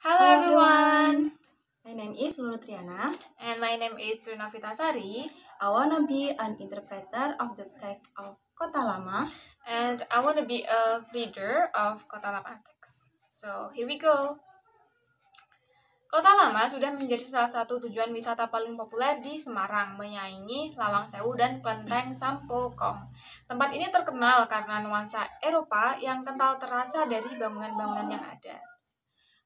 Hello Hello everyone, my name is Lulu Triana. and my name is Trinavita Sari, I wanna be an interpreter of the text of Kota Lama. and I want to be a reader of Kota Lama Text. So here we go. Kota Lama sudah menjadi salah satu tujuan wisata paling populer di Semarang, menyaingi Lawang Sewu dan Klenteng Sampokong. Tempat ini terkenal karena nuansa Eropa yang kental terasa dari bangunan-bangunan yang ada.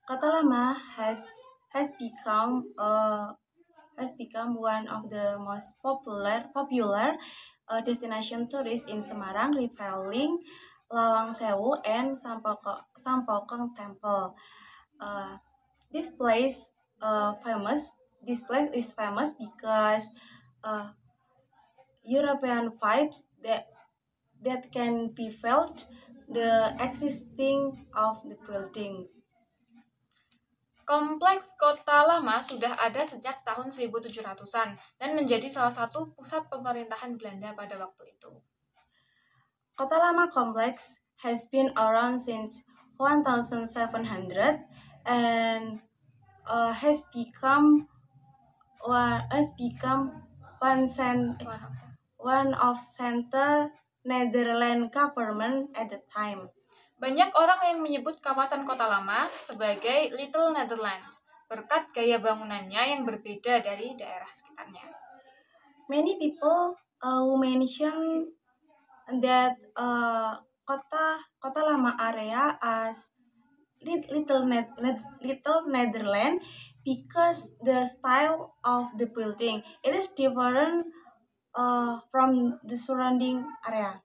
Kota Lama has become one of the most popular destination tourist in Semarang, rivaling Lawang Sewu and Sampokong Temple. Uh, this place famous. This place is famous because uh, European vibes that can be felt the existing of the buildings. Kompleks Kota Lama sudah ada sejak tahun 1700-an dan menjadi salah satu pusat pemerintahan Belanda pada waktu itu. Kota Lama complex has been around since 1700 and has become one of center Netherlands government at the time. Banyak orang yang menyebut kawasan Kota Lama sebagai Little Netherlands berkat gaya bangunannya yang berbeda dari daerah sekitarnya. Many people who mention that Kota Lama area as Little Netherlands because the style of the building it is different from the surrounding area.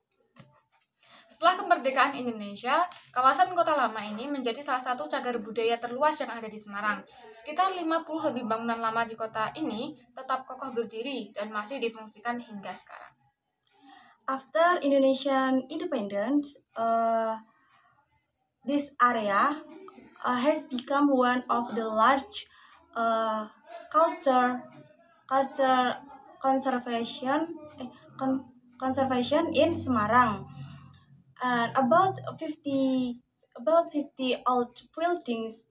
Setelah kemerdekaan Indonesia, kawasan Kota Lama ini menjadi salah satu cagar budaya terluas yang ada di Semarang. Sekitar 50 lebih bangunan lama di kota ini tetap kokoh berdiri dan masih difungsikan hingga sekarang. After Indonesian independence, this area has become one of the large culture conservation in Semarang. And about 50 old buildings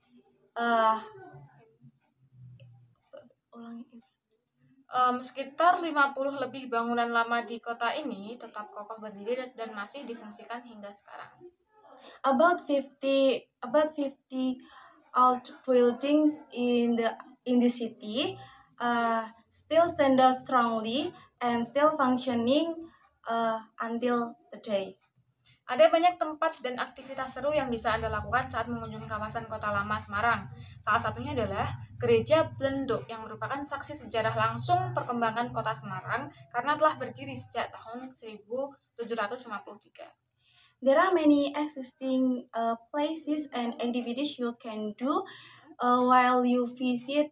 Sekitar 50 lebih bangunan lama di kota ini tetap kokoh berdiri dan masih difungsikan hingga sekarang. about 50 old buildings in the city still stand out strongly and still functioning until today. Ada banyak tempat dan aktivitas seru yang bisa Anda lakukan saat mengunjungi kawasan Kota Lama Semarang. Salah satunya adalah Gereja Blenduk yang merupakan saksi sejarah langsung perkembangan Kota Semarang karena telah berdiri sejak tahun 1753. There are many existing places and activities you can do while you visit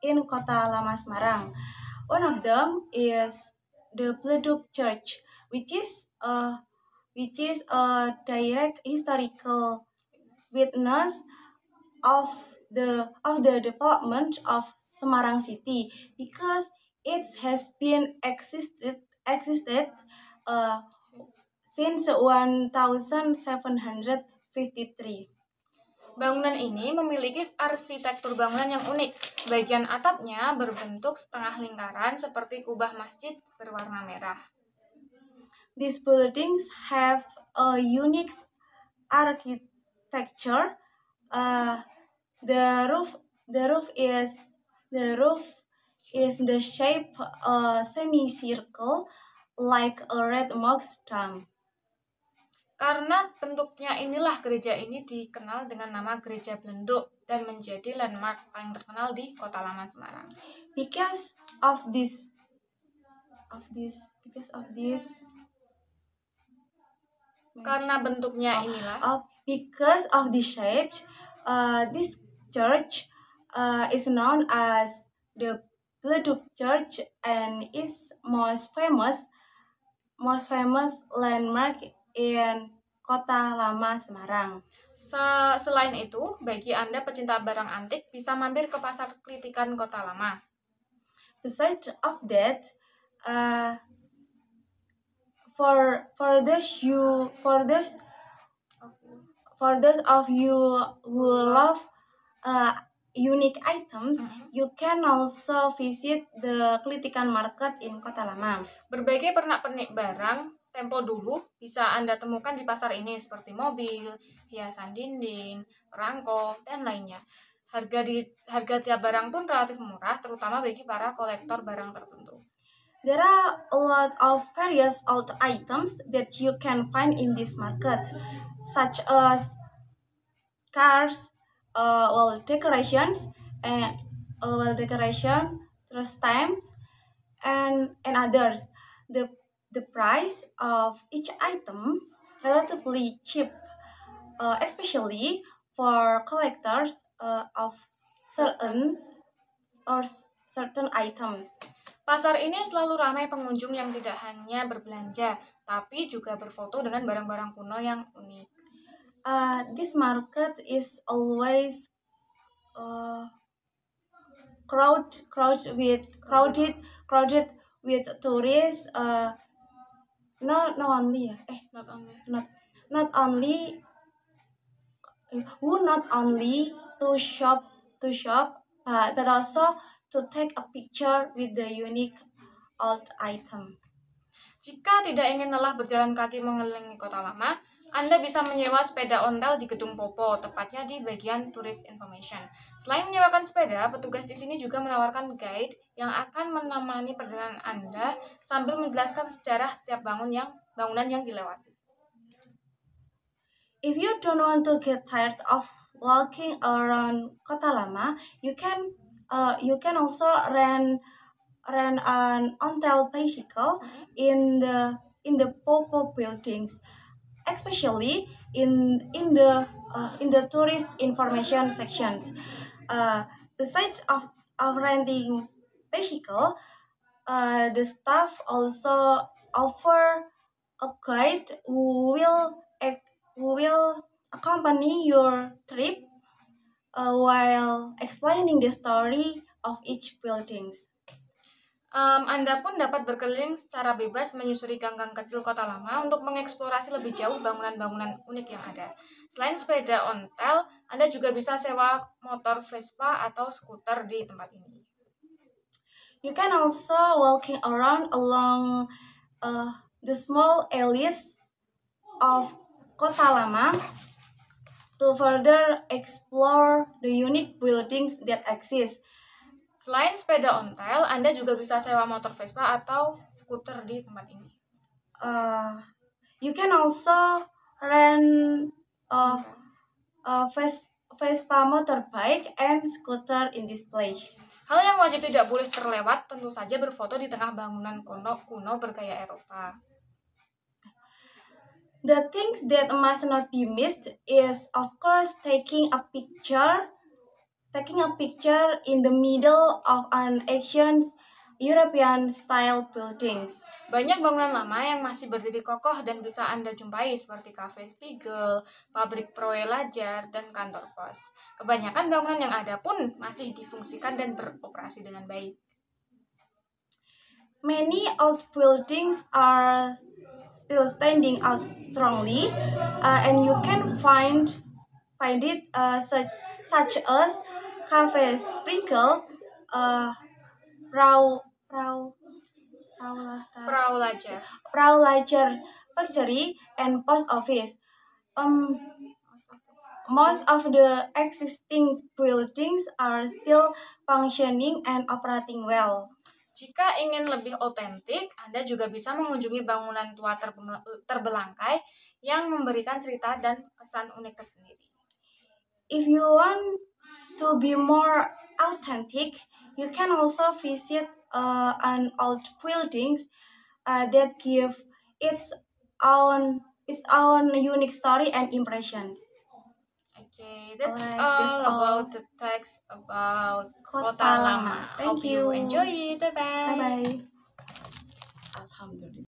in Kota Lama Semarang. One of them is the Bleduk Church, which is a direct historical witness of the development of Semarang city because it has been existed since 1753. Bangunan ini memiliki arsitektur bangunan yang unik. Bagian atapnya berbentuk setengah lingkaran seperti kubah masjid berwarna merah. These buildings have a unique architecture. The roof is the shape semicircle like a red mox dome. Karena bentuknya inilah gereja ini dikenal dengan nama Gereja Blenduk dan menjadi landmark paling terkenal di Kota Lama Semarang. Because of this Karena bentuknya inilah because of the shape, this church is known as the Bleduk Church and is most famous landmark in Kota Lama Semarang. Selain itu, bagi Anda pecinta barang antik bisa mampir ke Pasar Kritikan Kota Lama. Besides of that, for those of you who love unique items, you can also visit the Kelitikan Market in Kota Lama. Berbagai pernak-pernik barang tempo dulu bisa Anda temukan di pasar ini seperti mobil, hiasan dinding, perangko, dan lainnya. Harga tiap barang pun relatif murah, terutama bagi para kolektor barang tertentu. There are a lot of various old items that you can find in this market, such as cars, decorations, and terus stamps, and others. The price of each item is relatively cheap, especially for collectors of certain certain items. Pasar ini selalu ramai pengunjung yang tidak hanya berbelanja, tapi juga berfoto dengan barang-barang kuno yang unik. This market is always crowded with tourists. Not only to shop, but also to take a picture with the unique old item. Jika tidak ingin lelah berjalan kaki mengelilingi Kota Lama, Anda bisa menyewa sepeda ontel di Gedung Popo, tepatnya di bagian Tourist Information. Selain menyewakan sepeda, petugas di sini juga menawarkan guide yang akan menemani perjalanan Anda sambil menjelaskan sejarah setiap bangunan yang dilewati. If you don't want to get tired of walking around Kota Lama, you can also rent an ontel bicycle in the Popo buildings, especially in the tourist information sections. Besides of renting bicycle, the staff also offer a guide who will accompany your trip while explaining the story of each buildings. Anda pun dapat berkeliling secara bebas menyusuri gang-gang kecil Kota Lama untuk mengeksplorasi lebih jauh bangunan-bangunan unik yang ada. Selain sepeda ontel, Anda juga bisa sewa motor Vespa atau skuter di tempat ini. You can also walking around along the small alleys of Kota Lama to further explore the unique buildings that exist. Selain sepeda ontel, Anda juga bisa sewa motor Vespa atau skuter di tempat ini. You can also rent Vespa motorbike and scooter in this place. Hal yang wajib tidak boleh terlewat tentu saja berfoto di tengah bangunan kuno bergaya Eropa. The things that must not be missed is, of course, taking a picture in the middle of an ancient European-style buildings. Banyak bangunan lama yang masih berdiri kokoh dan bisa Anda jumpai seperti Cafe Spiegel, pabrik Proe Lajar, dan kantor pos. Kebanyakan bangunan yang ada pun masih difungsikan dan beroperasi dengan baik. Many old buildings are still standing out strongly, and you can find it such as Cafe Sprinkle, Prau Lajar Factory, and Post Office. Most of the existing buildings are still functioning and operating well. Jika ingin lebih otentik, Anda juga bisa mengunjungi bangunan tua terbelangkai yang memberikan cerita dan kesan unik tersendiri. If you want to be more authentic, you can also visit an old buildings that give its own unique story and impressions. Okay, that's all about the text about Kota Lama. Thank Hope you. you enjoy it. Bye bye. Bye bye. Alhamdulillah.